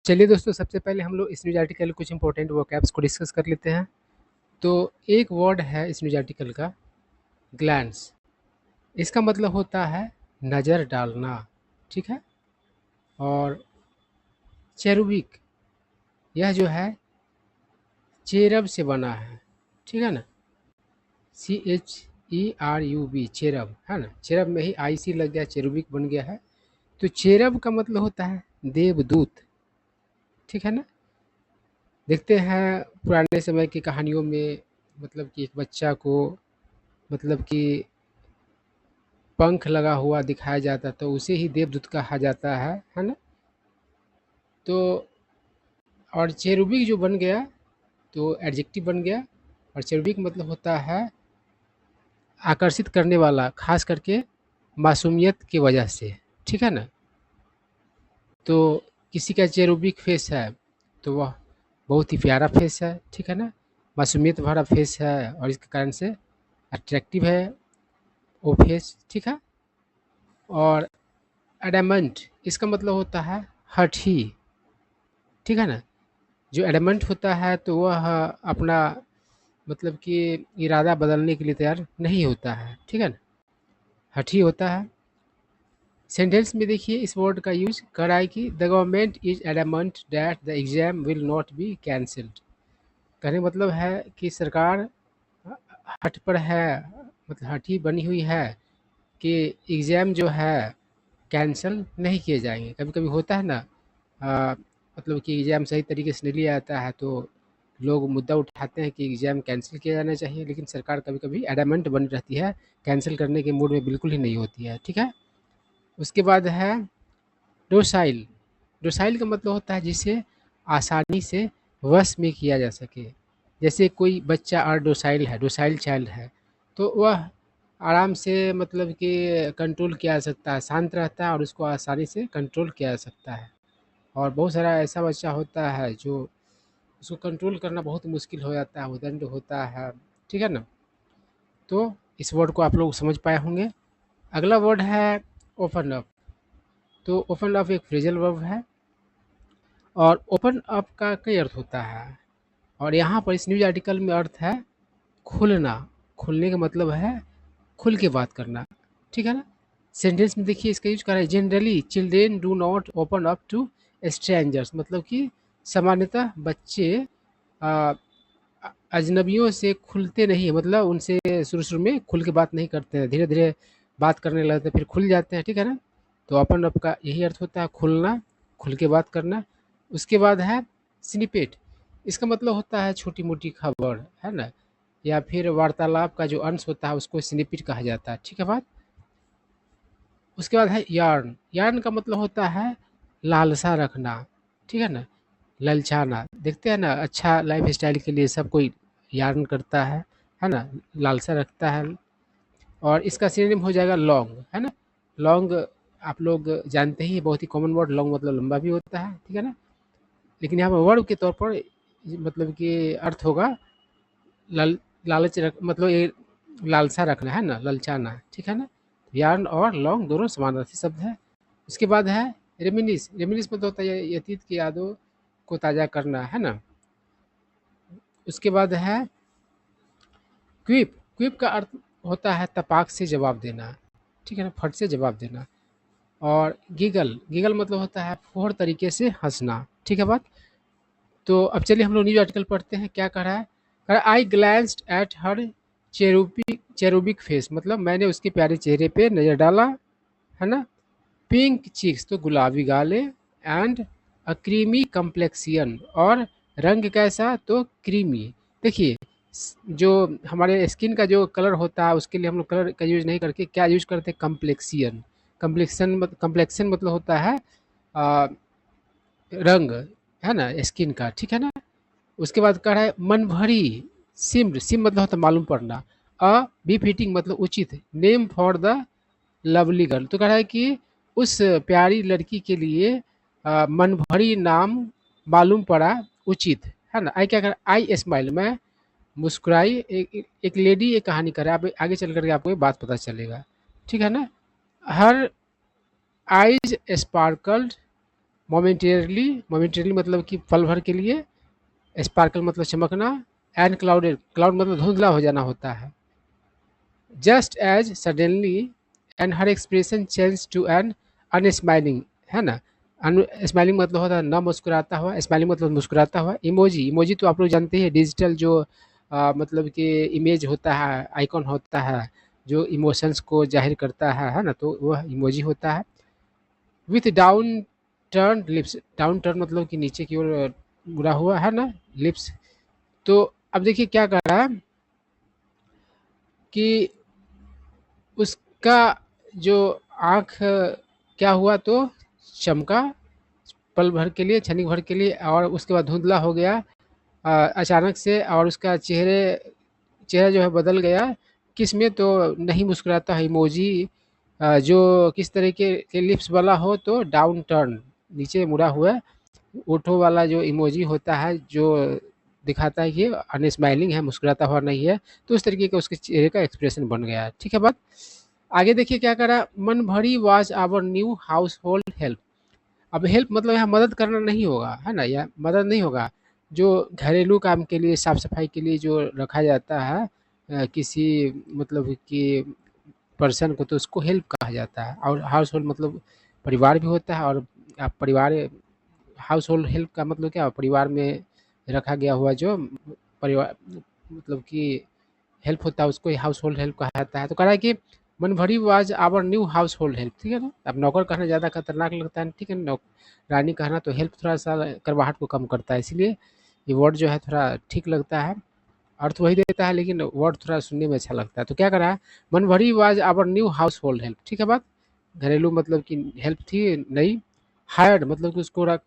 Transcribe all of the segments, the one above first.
चलिए दोस्तों, सबसे पहले हम लोग इस न्यूज़ आर्टिकल कुछ इंपॉर्टेंट वोकैब्स को डिस्कस कर लेते हैं। तो एक वर्ड है इस न्यूज़ आर्टिकल का, ग्लैंस। इसका मतलब होता है नज़र डालना, ठीक है। और चेरुबिक, यह जो है चेरब से बना है, ठीक है ना। CHERUB, चेरब, है ना। चेरब में ही IC लग गया, चेरुबिक बन गया है। तो चेरब का मतलब होता है देवदूत, ठीक है ना। देखते हैं पुराने समय की कहानियों में, मतलब कि एक बच्चा को, मतलब कि पंख लगा हुआ दिखाया जाता, तो उसे ही देवदूत कहा जाता है ना। तो और चेरुबिक जो बन गया, तो एडजेक्टिव बन गया। और चेरुबिक मतलब होता है आकर्षित करने वाला, खास करके मासूमियत की वजह से, ठीक है ना। तो किसी का चेरुबिक फेस है तो वह बहुत ही प्यारा फेस है, ठीक है ना। मासूमियत भरा फेस है और इसके कारण से अट्रैक्टिव है वो फेस, ठीक है। और एडामंट, इसका मतलब होता है हठी, ठीक है ना। जो एडमंट होता है तो वह अपना, मतलब कि इरादा बदलने के लिए तैयार नहीं होता है, ठीक है ना। हठी होता है। सेंटेंस में देखिए इस वर्ड का यूज कर रहा है कि the government is adamant that the exam will not be cancelled. कहने का मतलब है कि सरकार हठ पर है, मतलब हठी बनी हुई है कि एग्ज़ाम जो है कैंसल नहीं किए जाएंगे। कभी कभी होता है ना, अ, मतलब कि एग्ज़ाम सही तरीके से नहीं लिया जाता है तो लोग मुद्दा उठाते हैं कि एग्ज़ाम कैंसिल किया जाना चाहिए, लेकिन सरकार कभी कभी एडामेंट बनी रहती है, कैंसिल करने के मूड में बिल्कुल ही नहीं होती है, ठीक है। उसके बाद है डोसाइल। डोसाइल का मतलब होता है जिसे आसानी से वश में किया जा सके। जैसे कोई बच्चा और डोसाइल है, डोसाइल चाइल्ड है, तो वह आराम से, मतलब कि कंट्रोल किया जा सकता है, शांत रहता है और उसको आसानी से कंट्रोल किया जा सकता है। और बहुत सारा ऐसा बच्चा होता है जो उसको कंट्रोल करना बहुत मुश्किल हो जाता है, उदंड होता है, ठीक है ना। तो इस वर्ड को आप लोग समझ पाए होंगे। अगला वर्ड है ओपन अप। तो ओपन अप एक फ्रेजल वर्ब है और ओपन अप का कई अर्थ होता है। और यहाँ पर इस न्यूज आर्टिकल में अर्थ है खुलना। खुलने का मतलब है खुल के बात करना, ठीक है ना। सेंटेंस में देखिए इसका यूज कर रहा है, generally children do not open up to strangers. मतलब कि सामान्यतः बच्चे आ, अजनबियों से खुलते नहीं हैं, मतलब उनसे शुरू शुरू में खुल के बात नहीं करते हैं, धीरे धीरे बात करने लगते हैं, फिर खुल जाते हैं, ठीक है ना। तो ओपन अप का यही अर्थ होता है खुलना, खुल के बात करना। उसके बाद है स्निपेट। इसका मतलब होता है छोटी मोटी खबर, है ना, या फिर वार्तालाप का जो अंश होता है उसको स्निपेट कहा जाता है, ठीक है बात। उसके बाद है यार्न। यार्न का मतलब होता है लालसा रखना, ठीक है ना, ललचाना। देखते हैं ना, अच्छा लाइफ स्टाइल के लिए सब कोई यार्न करता है ना, लालसा रखता है। और इसका सिनोनिम हो जाएगा लॉन्ग, है ना। लॉन्ग आप लोग जानते ही, बहुत ही कॉमन वर्ड, लॉन्ग मतलब लंबा भी होता है, ठीक है ना। लेकिन यहाँ पर वर्ब के तौर पर मतलब कि अर्थ होगा लल लालच रख, मतलब ये लालसा रखना, है ना, ललचाना, ठीक है ना। यार्न और लॉन्ग दोनों समानार्थी शब्द है। उसके बाद है रेमिनिस। रेमिनिस मतलब होता है अतीत की यादों को ताज़ा करना, है ना। उसके बाद है क्विप। क्विप का अर्थ होता है तपाक से जवाब देना, ठीक है ना, फट से जवाब देना। और गीगल, गीगल मतलब होता है फौर तरीके से हंसना, ठीक है बात। तो अब चलिए हम लोग न्यूज आर्टिकल पढ़ते हैं, क्या कह रहा है। कह रहा है आई ग्लैंस्ड एट हर चेरुबिक फेस। मतलब मैंने उसके प्यारे चेहरे पे नज़र डाला, है ना। पिंक चीक्स, तो गुलाबी गाले, एंड अ क्रीमी कम्प्लेक्सियन, और रंग कैसा, तो क्रीमी। देखिए जो हमारे स्किन का जो कलर होता है उसके लिए हम लोग कलर का यूज नहीं करके क्या यूज करते हैं, कम्प्लेक्सियन। कम्प्लेक्शन मतलब होता है आ, रंग, है ना, स्किन का, ठीक है ना। उसके बाद कह रहा है मन भरी। सिम मतलब होता है मालूम पड़ना। अ बी फिटिंग मतलब उचित, name for the lovely girl. तो कह रहा है कि उस प्यारी लड़की के लिए मन भरी नाम मालूम पड़ा उचित, है ना। आई क्या कर, आई स्माइल, मैं मुस्कुराई। एक लेडी ये कहानी कर रहा है, आगे चल करके आपको ये बात पता चलेगा, ठीक है ना। हर आइज स्पार्कल्ड मोमेंटेरली मतलब कि पल भर के लिए, स्पार्कल मतलब चमकना, एंड क्लाउडेड क्लाउड मतलब धुंधला हो जाना होता है। Just as suddenly and her expression change to an unsmiling, है ना। स्माइलिंग मतलब होता है न मुस्कुराता हुआ, स्माइलिंग मतलब मुस्कुराता हुआ। इमोजी इमोजी तो आप लोग जानते हैं, डिजिटल जो मतलब कि इमेज होता है, आइकॉन होता है, जो इमोशंस को जाहिर करता है ना, तो वह इमोजी होता है। With down turn lips, down turn मतलब कि नीचे की ओर मुड़ा हुआ, है ना, लिप्स। तो अब देखिए क्या कर रहा है कि उसका जो आँख क्या हुआ तो चमका पल भर के लिए, क्षणिक भर के लिए, और उसके बाद धुंधला हो गया अचानक से, और उसका चेहरा जो है बदल गया। किस में तो नहीं मुस्कुराता है इमोजी, जो किस तरह के लिप्स वाला हो तो डाउन टर्न, नीचे मुड़ा हुआ ओठों वाला जो इमोजी होता है, जो दिखाता है कि अनस्माइलिंग है, मुस्कुराता हुआ नहीं है। तो उस तरीके का उसके चेहरे का एक्सप्रेशन बन गया है। ठीक है बात। आगे देखिए क्या करा, Manbhari was our new household help. अब हेल्प मतलब यहाँ मदद करना नहीं होगा, है ना, या मदद नहीं होगा। जो घरेलू काम के लिए, साफ सफाई के लिए जो रखा जाता है किसी मतलब कि पर्सन को, तो उसको हेल्प कहा जाता है। और हाउस होल्ड मतलब परिवार भी होता है। और आप परिवार, हाउस होल्ड हेल्प का मतलब क्या, परिवार में रखा गया हुआ जो परिवार मतलब कि हेल्प होता है, उसको हाउस होल्ड हेल्प कहा जाता है। तो कह रहा है कि Manbhari was our new household help. ठीक है ना। अब नौकर कहना ज़्यादा खतरनाक लगता है, ठीक है ना। रानी कहना तो हेल्प थोड़ा सा करवाहट को कम करता है, इसलिए ये वर्ड जो है थोड़ा ठीक लगता है, अर्थ वही देता है, लेकिन वर्ड थोड़ा सुनने में अच्छा लगता है। तो क्या करा है, Manbhari was our new household help. ठीक है बात। घरेलू मतलब कि हेल्प थी नई। हायर्ड मतलब कि उसको रख,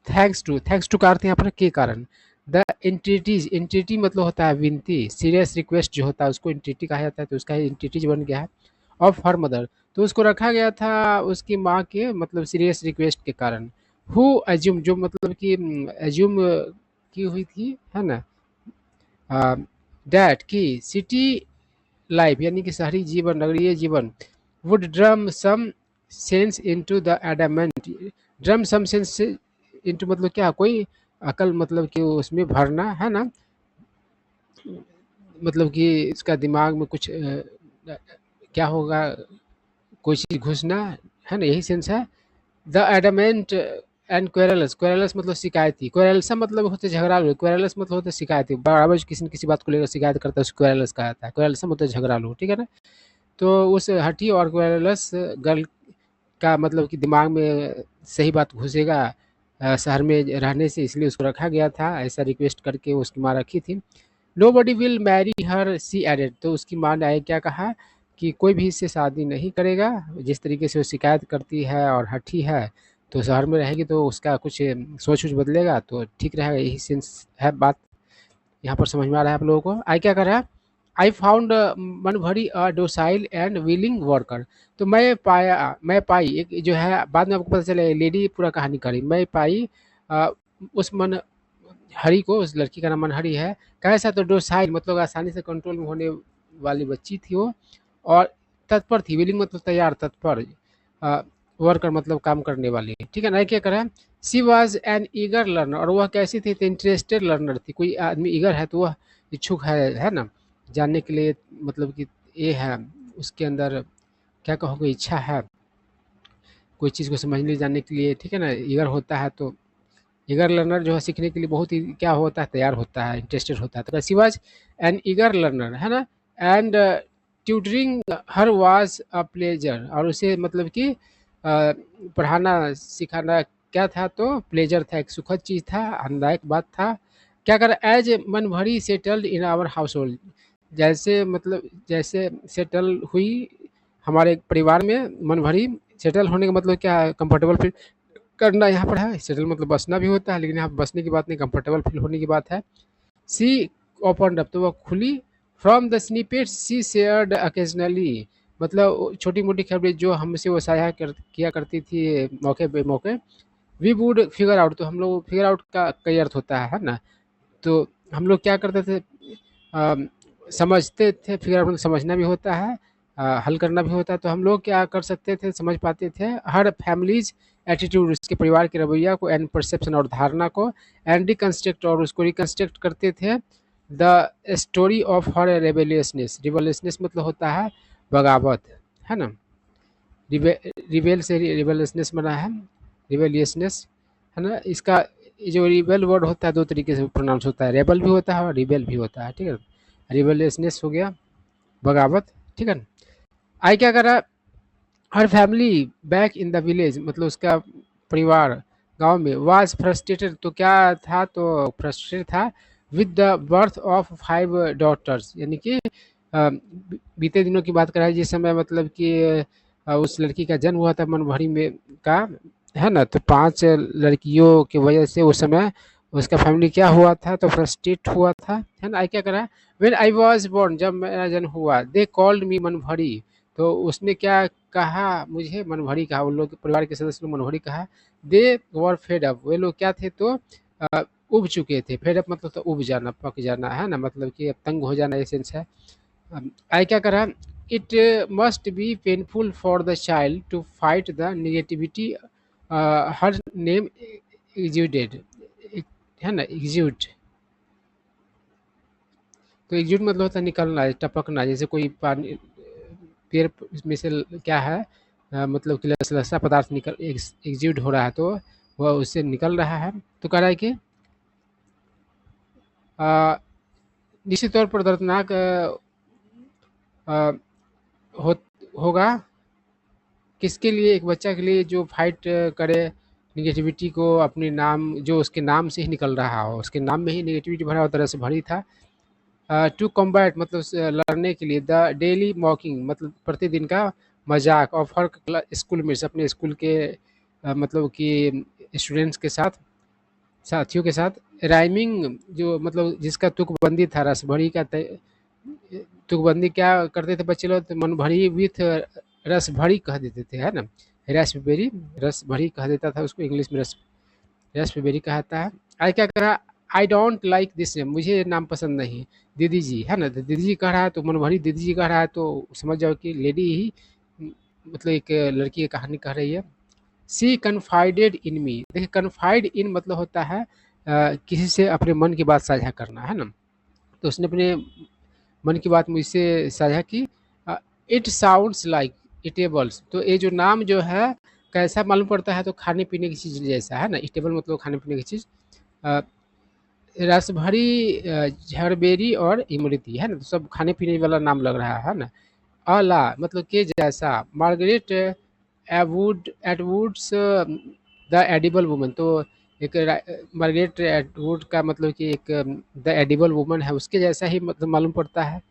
थैंक्स टू का अर्थ यहाँ पर के कारण। द इंटिटीज, इंटिटी मतलब होता है विनती, सीरियस रिक्वेस्ट जो होता है उसको इंटिटी कहा जाता है, तो उसका इंटिटीज बन गया है। ऑफ हर मदर, तो उसको रखा गया था उसकी माँ के मतलब सीरियस रिक्वेस्ट के कारण। हु एज्यूम, जो मतलब कि एज्यूम की हुई थी, है ना, डैट की सिटी लाइफ यानी कि शहरी जीवन, नगरीय जीवन, would drum some sense into the adamant. Drum some sense into मतलब क्या, कोई अकल मतलब कि उसमें भरना, है ना, मतलब कि इसका दिमाग में कुछ क्या होगा, कोई चीज़ घुसना, है ना, यही सेंस है। द एडामेंट एंड क्वेरलस, क्वेरलस मतलब शिकायती, क्वेरलसा मतलब होते झगड़ालू, क्वेरलस मतलब होते शिकायती, बराबर किसी न किसी बात को लेकर शिकायत करता है, उसको क्वेरलस कहा जाता है। क्वेरलसा मतलब झगड़ालू, ठीक है ना। तो उस हठी और क्वेरलस गर्ल का मतलब कि दिमाग में सही बात घुसेगा शहर में रहने से, इसलिए उसको रखा गया था, ऐसा रिक्वेस्ट करके उसकी माँ रखी थी। Nobody will marry her she added, तो उसकी माँ ने क्या कहा कि कोई भी इससे शादी नहीं करेगा। जिस तरीके से वो शिकायत करती है और हठी है, तो शहर में रहेगी तो उसका कुछ सोच वोच बदलेगा तो ठीक रहेगा, यही सेंस है बात। यहाँ पर समझ में आ रहा है आप लोगों को। आई क्या कर रहा है, I found Manbhari a docile and willing worker. तो मैं पाई, एक जो है बाद में आपको पता चला लेडी पूरा कहानी करी, मैं पाई उस मन हरी को, उस लड़की का नाम मनहरी है। कैसा तो डोसाइल मतलब आसानी से कंट्रोल में होने वाली बच्ची थी वो, और तत्पर थी, विलिंग मतलब तैयार, तत्पर, वर्कर मतलब काम करने वाली, ठीक है ना। क्या करा, सी वॉज एन ईगर लर्नर, और वह कैसी थी तो इंटरेस्टेड लर्नर थी। कोई आदमी ईगर है तो वह इच्छुक है ना, जानने के लिए, मतलब कि ये है उसके अंदर, क्या कहोगे, इच्छा है कोई चीज़ को समझने जानने के लिए, ठीक है ना, ईगर होता है। तो ईगर लर्नर जो है सीखने के लिए बहुत ही क्या होता है, तैयार होता है, इंटरेस्टेड होता है। तो she was an eager learner, है ना। And tutoring her was a pleasure, और उसे मतलब कि पढ़ाना सिखाना क्या था तो प्लेजर था, एक सुखद चीज़ था, आनंददायक बात था। क्या कर, as Manbhari settled in our household, जैसे मतलब जैसे सेटल हुई हमारे परिवार में, मन भरी, सेटल होने का मतलब क्या है, कंफर्टेबल फील करना यहाँ पर है। सेटल मतलब बसना भी होता है, लेकिन यहाँ बसने की बात नहीं, कंफर्टेबल फील होने की बात है। सी ओपन अप, तो वह खुली। From the snippets she shared occasionally, मतलब छोटी मोटी खबरें जो हमसे वो साझा किया करती थी मौके पे मौके। वी वुड फिगर आउट, तो हम लोग फिगर आउट का कई अर्थ होता है ना। तो हम लोग क्या करते थे, अ, समझते थे, फिगर आउट मतलब समझना भी होता है, हल करना भी होता है। तो हम लोग क्या कर सकते थे, समझ पाते थे हर फैमिलीज एटीट्यूड, उसके परिवार के रवैया को, एंड परसेप्शन और धारणा को, एंड रिकंस्ट्रक्ट और उसको रिकंस्ट्रक्ट करते थे the story of her rebelliousness. Rebelliousness मतलब होता है बगावत, है ना। रिबेल से रिबेलियसनेस बना है, रिबेलियसनेस, है ना। इसका जो रिबेल वर्ड होता है दो तरीके से प्रोनाउंस होता है, रेबल भी होता है और रिबेल भी होता है, ठीक है। रिबेलियसनेस हो गया बगावत, ठीक है। आई क्या करा, her family back in the village, मतलब उसका परिवार गांव में, वाज फ्रस्ट्रेटेड, तो क्या था, तो फ्रस्ट्रेटेड था with the birth of 5 daughters, यानी कि बीते दिनों की बात कर रहा है जिस समय मतलब कि उस लड़की का जन्म हुआ था मनभरी में का, है ना। तो 5 लड़कियों की वजह से उस समय उसका फैमिली क्या हुआ था, तो फ्रस्ट्रेट हुआ था, है ना। आई क्या करा, व्हेन आई वाज बोर्न, जब मेरा जन्म हुआ, दे कॉल्ड मी मनभरी, तो उसने क्या कहा, मुझे मनभरी कहा, उन लोग परिवार के सदस्य ने मनभरी कहा। दे वर फेड अप, वे लोग क्या थे, तो उब चुके थे। फेड अप मतलब तो उब जाना, पक जाना, है ना, मतलब कि अब तंग हो जाना, एसेंस है। आई क्या करा, it must be painful for the child to fight the negativity her name exuded, है ना, एग्जूड। तो एग्जूड मतलब होता है निकलना, टपकना, जैसे कोई पानी पेड़ में से क्या है, मतलब कि लसा पदार्थ निकल एग्जीट हो रहा है, तो वह उससे निकल रहा है। तो कह रहा है कि अ, निश्चित तौर पर दर्दनाक अ, हो, होगा किसके लिए, एक बच्चा के लिए जो फाइट करे निगेटिविटी को, अपने नाम, जो उसके नाम से ही निकल रहा हो, उसके नाम में ही निगेटिविटी भरा हुआ तरह से भरी था। टू कॉम्बैट मतलब लड़ने के लिए, द डेली मॉकिंग मतलब प्रतिदिन का मजाक, ऑफ हर स्कूल में, अपने स्कूल के मतलब कि स्टूडेंट्स के साथ, साथियों के साथ। राइमिंग जो मतलब जिसका तुकबंदी था, रस भरी का तुकबंदी क्या करते थे बच्चे लोग, तो मन भरी विथ रस भरी कह देते थे, है ना। रास्पबेरी, रस भरी कह देता था उसको, इंग्लिश में रास्पबेरी कहता है। आई क्या कह रहा, I don't like this name, मुझे ये नाम पसंद नहीं। दीदी जी, है ना, तो दीदी जी कह रहा है, तो मन भरी दीदी जी कह रहा है, तो समझ जाओ कि लेडी ही मतलब एक लड़की की कहानी कह रही है। सी कन्फाइडेड इन मी, देखिए कन्फाइड इन मतलब होता है किसी से अपने मन की बात साझा करना, है ना। तो उसने अपने मन की बात मुझसे साझा की। इट साउंड्स लाइक इटेबल्स, तो ये जो नाम जो है कैसा मालूम पड़ता है, तो खाने पीने की चीज़ जैसा, है ना। इटेबल मतलब खाने पीने की चीज़। अ, रस भरी झरबेरी और इमरती, है ना, तो सब खाने पीने वाला नाम लग रहा है ना। अला मतलब के जैसा, मार्गरेट एटवुड्स द एडिबल वुमन, तो एक मार्गरेट एटवुड का मतलब कि एक द एडिबल वुमन है, उसके जैसा ही मतलब मालूम पड़ता है।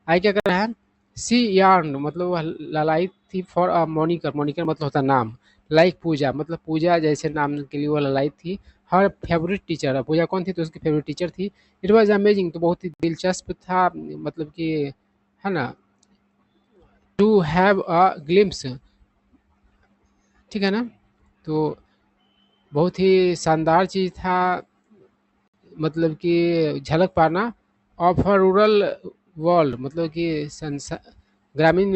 आई क्या कर रहा है, सी यार्न मतलब वह ललाई थी फॉर अ मोनिकर, मोनिकर मतलब होता नाम, लाइक पूजा मतलब पूजा जैसे नाम के लिए वो ललाई थी। हर फेवरेट टीचर, पूजा कौन थी, तो उसकी फेवरेट टीचर थी। इट वॉज अमेजिंग, तो बहुत ही दिलचस्प था, मतलब कि, है ना, टू हैव अ ग्लिम्स, ठीक है ना। तो बहुत ही शानदार चीज़ था, मतलब कि झलक पाना ऑफ अ रूरल वर्ल्ड, मतलब कि ग्रामीण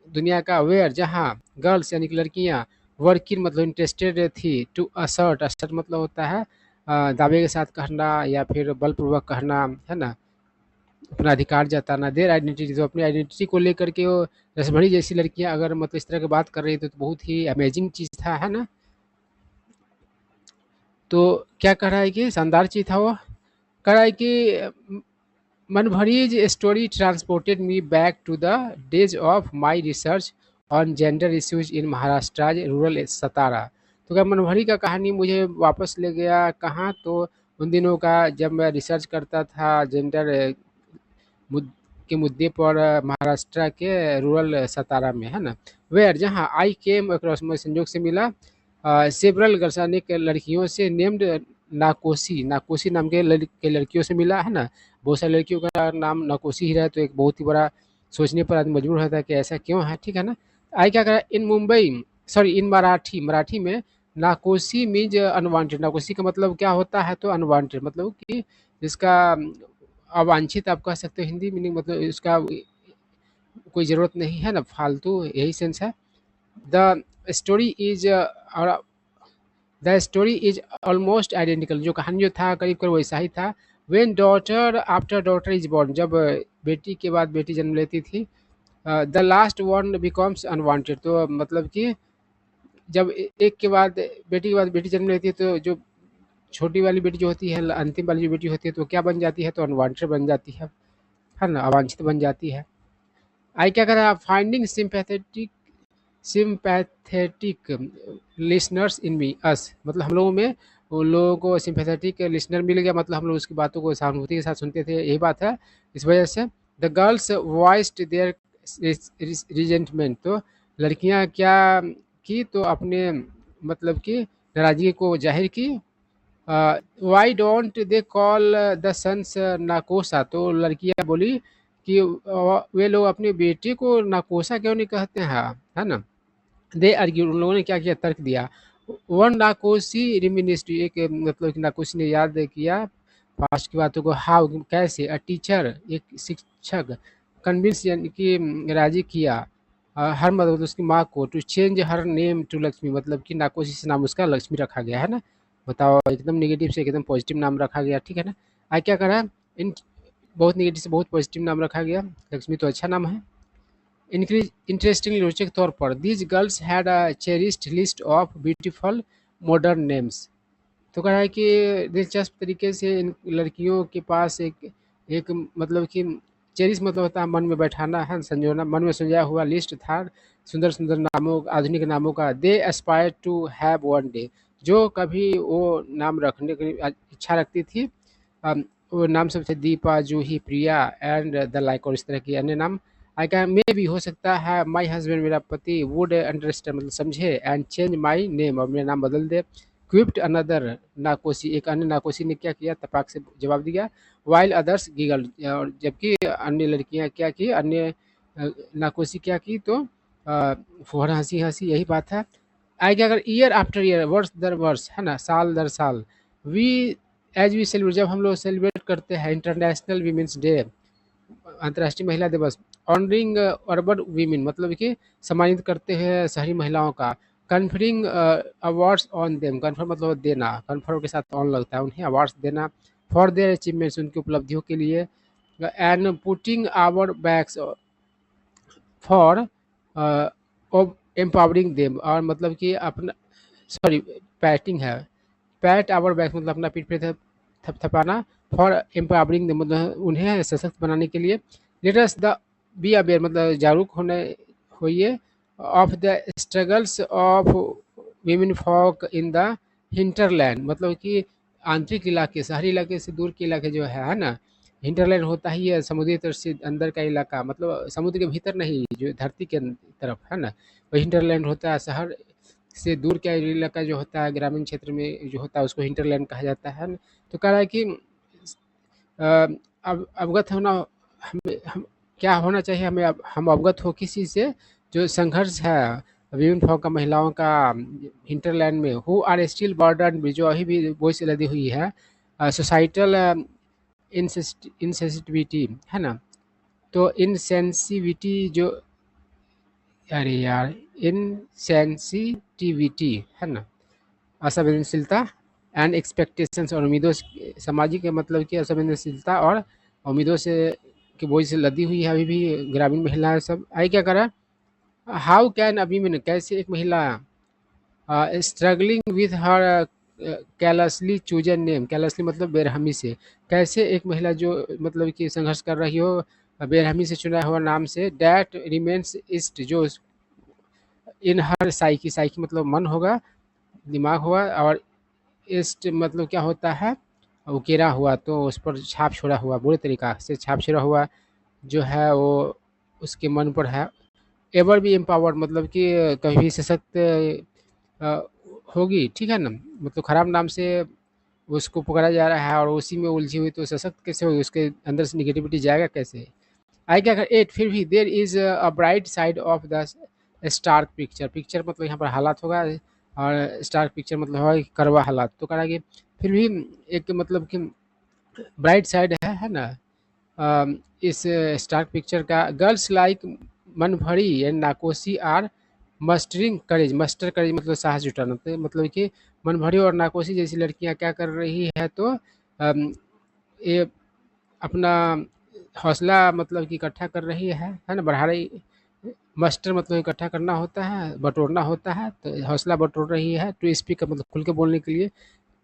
दुनिया का, वेयर जहाँ गर्ल्स यानी कि लड़कियाँ, वर्किंग मतलब इंटरेस्टेड थी, टू असर्ट, असर्ट मतलब होता है दावे के साथ कहना या फिर बलपूर्वक कहना, है ना, अपना अधिकार जताना। देर आइडेंटिटी, तो अपनी आइडेंटिटी को लेकर के वो रसभरी जैसी लड़कियां अगर मतलब इस तरह की बात कर रही थी, तो बहुत ही अमेजिंग चीज़ था, है ना। तो क्या कह रहा है कि शानदार चीज़ था वो, कह रहा है कि Manbhari's story transported me back to the days of my research on gender issues in Maharashtra rural Satara. तो क्या मनभरी का कहानी मुझे वापस ले गया कहाँ, तो उन दिनों का जब मैं रिसर्च करता था जेंडर मुद के मुद्दे पर महाराष्ट्र के रूरल सतारा में, है ना। वेयर जहाँ आई केम अक्रॉस, मैं संयोग से मिला सेवरल गर्सानिक लड़कियों से, नेम्ड नाकोसी, नाकोसी नाम के लड़कियों से मिला, है ना। बहुत सारी लड़कियों का नाम नाकोसी ही रहा, तो एक बहुत ही बड़ा सोचने पर आदमी मजबूर होता है कि ऐसा क्यों है, ठीक है ना। आई क्या करा, इन मुंबई, सॉरी इन मराठी, मराठी में नाकोसी मीन्स अनवांटेड, नाकोसी का मतलब क्या होता है, तो अनवांटेड मतलब कि जिसका अवांछित आप कह सकते हो, हिंदी मीनिंग मतलब इसका कोई ज़रूरत नहीं है ना, फालतू, यही सेंस है। The story is the story is almost identical, जो कहानी जो था करीब करीब वैसा ही था। When daughter after daughter is born, जब बेटी के बाद बेटी जन्म लेती थी, the last one becomes unwanted, तो मतलब कि जब एक के बाद बेटी के बाद बेटी जन्म लेती है तो जो छोटी वाली बेटी जो होती है, अंतिम वाली जो बेटी होती है, तो क्या बन जाती है, तो अनवांटेड बन जाती है ना, अवांछित बन जाती है। आई क्या करा, फाइंडिंग सिंपैथेटिक लिसनर्स इन मी अस, मतलब हम लोगों में उन लोगों को सिंपैथेटिक लिसनर मिल गया, मतलब हम लोग उसकी बातों को सहानुभूति के साथ सुनते थे, यही बात है। इस वजह से the girls voiced their resentment, तो लड़कियां क्या की, तो अपने मतलब कि नाराजगी को जाहिर की। Why don't they call the sons Nakosa, तो लड़कियां बोली कि वे लोग अपने बेटे को नाकोसा क्यों नहीं कहते हैं, है ना। दे आर्ग्यू, उन लोगों ने क्या किया, तर्क दिया। वन नाकोसी रिमिनिस्ट, एक मतलब कि नाकोसी ने याद किया पास्ट की बातों को। हाउ, कैसे, अ टीचर, एक शिक्षक, कन्विंस यानी कि राजी किया, हर मतलब उसकी माँ को, to change her name to Lakshmi, मतलब कि नाकोसी से नाम उसका लक्ष्मी रखा गया है ना। बताओ, एकदम नेगेटिव से एकदम पॉजिटिव नाम रखा गया, ठीक है ना। आज क्या करा, इन बहुत नेगेटिव से बहुत पॉजिटिव नाम रखा गया, लक्ष्मी तो अच्छा नाम है। इंटरेस्टिंगली, रोचक तौर पर, these girls had a cherished list of beautiful modern names, तो कहा है कि दिलचस्प तरीके से इन लड़कियों के पास एक एक मतलब कि चेरिश मतलब होता है मन में बैठाना है, संजोना, मन में संजोया हुआ लिस्ट था सुंदर सुंदर नामों, आधुनिक नामों का। They aspire to have one day, जो कभी वो नाम रखने की इच्छा रखती थी। वो नाम सब थे दीपा, जूही, प्रिया एंड द लाइक, और इस तरह के अन्य नाम। आई कैन मे भी, हो सकता है, माई हस्बैंड, मेरा पति, वुड अंडरस्टैंड, मतलब समझे, एंड चेंज माई नेम, और मेरा नाम बदल दे। क्विप्ड अनदर नाकोसी, एक अन्य नाकोसी ने क्या किया, तपाक से जवाब दिया। वाइल अदर्स गिगल, और जबकि अन्य लड़कियां क्या की, अन्य नाकोसी क्या की, तो फुहर हंसी हंसी, यही बात है। आगे अगर ईयर आफ्टर ईयर, वर्ष दर वर्ष, है ना, साल दर साल, वी एज वी सेलिब्रेट, जब हम लोग सेलिब्रेट करते हैं इंटरनेशनल वीमेंस डे, अंतर्राष्ट्रीय महिला दिवस, ऑनरिंग अर्बन वीमेन, मतलब कि सम्मानित करते हैं शहरी महिलाओं का। Conferring awards on them, confer मतलब देना, कन्फर के साथ ऑन लगता है, उन्हें अवार्ड्स देना, फॉर देयर अचीवमेंट्स, उनकी उपलब्धियों के लिए। And putting our backs for empowering them, और मतलब कि अपना, सॉरी, पैटिंग है, पैट आवर बैक मतलब अपना पीठ पे थपथपाना, फॉर एम्पावरिंग देम मतलब उन्हें सशक्त बनाने के लिए। Let us the be aware मतलब जागरूक होने होइए, of the struggles of women folk in the hinterland, मतलब कि आंतरिक इलाके, शहरी इलाके से दूर के इलाके जो है ना। हिंटरलैंड होता ही है समुद्री तट से अंदर का इलाका, मतलब समुद्र के भीतर नहीं, जो धरती के तरफ है ना, वही हिंटरलैंड होता है। शहर से दूर का इलाका जो होता है, ग्रामीण क्षेत्र में जो होता है, उसको हिंटरलैंड कहा जाता है ना। तो कह रहा है कि अब अवगत होना, हम क्या होना चाहिए हमें, हम अवगत हो किस चीज़ से, जो संघर्ष है विभिन्न फॉग का महिलाओं का हिंटरलैंड में, हु आर स्टिल बर्डन, जो अभी भी बोझ से लदी हुई है, सोसाइटल इनसेंसिटिविटी, है ना। तो इनसेंसिविटी जो, अरे यार, इनसेंसिटिविटी, है ना, असंवेदनशीलता, एंड एक्सपेक्टेशंस, और उम्मीदों सामाजिक मतलब कि असंवेदनशीलता और उम्मीदों से के बोझ से लदी हुई है अभी भी ग्रामीण महिलाएं सब। आई क्या करा, हाउ कैन अभी मैंने, कैसे एक महिला struggling with her callously chosen name, callously मतलब बेरहमी से, कैसे एक महिला जो मतलब कि संघर्ष कर रही हो बेरहमी से चुना हुआ नाम से, डैट रिमेन्स इस्ट, जो इन हर साइकी, साइकी मतलब मन होगा, दिमाग हुआ, और इस्ट मतलब क्या होता है, उकेरा हुआ, तो उस पर छाप छोड़ा हुआ, बुरे तरीका से छाप छोड़ा हुआ जो है वो उसके मन पर है। एवर भी एम्पावर्ड मतलब कि कभी भी सशक्त होगी, ठीक है ना, मतलब खराब नाम से उसको पकड़ा जा रहा है और उसी में उलझी हुई, तो सशक्त कैसे होगी, उसके अंदर से निगेटिविटी जाएगा कैसे। आई क्या कर एट, फिर भी there is a bright side of the stark picture, picture मतलब यहाँ पर हालात होगा, और स्टार्क पिक्चर मतलब होगा कि करवा हालात, तो कहा कि फिर भी एक मतलब कि ब्राइट साइड है ना। इस स्टार्क पिक्चर का, girls like Manbhari and Nakosi are muster courage मतलब साहस जुटाना, तो मतलब कि मन भरी और नाकोशी जैसी लड़कियां क्या कर रही है, तो ये अपना हौसला मतलब कि इकट्ठा कर रही है ना, बढ़ा रही। मस्टर मतलब इकट्ठा करना होता है, बटोरना होता है, तो हौसला बटोर रही है। टू स्पीक का मतलब खुल के बोलने के लिए।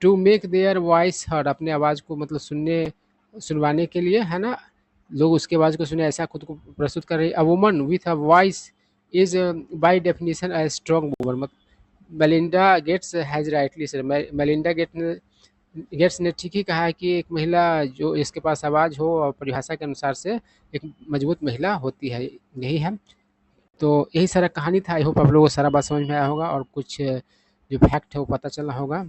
To make their voice heard, अपने आवाज़ को मतलब सुनवाने के लिए, है ना, लोग उसके आवाज़ को सुने, ऐसा खुद को प्रस्तुत कर रही है। A woman with a voice is by definition a strong woman, मतलब Melinda Gates has rightly said, Melinda Gates ने ठीक ही कहा है कि एक महिला जो इसके पास आवाज़ हो और परिभाषा के अनुसार से एक मजबूत महिला होती है, यही है। तो यही सारा कहानी था। आई होप आप लोगों को सारा बात समझ में आया होगा और कुछ जो फैक्ट है वो पता चला होगा।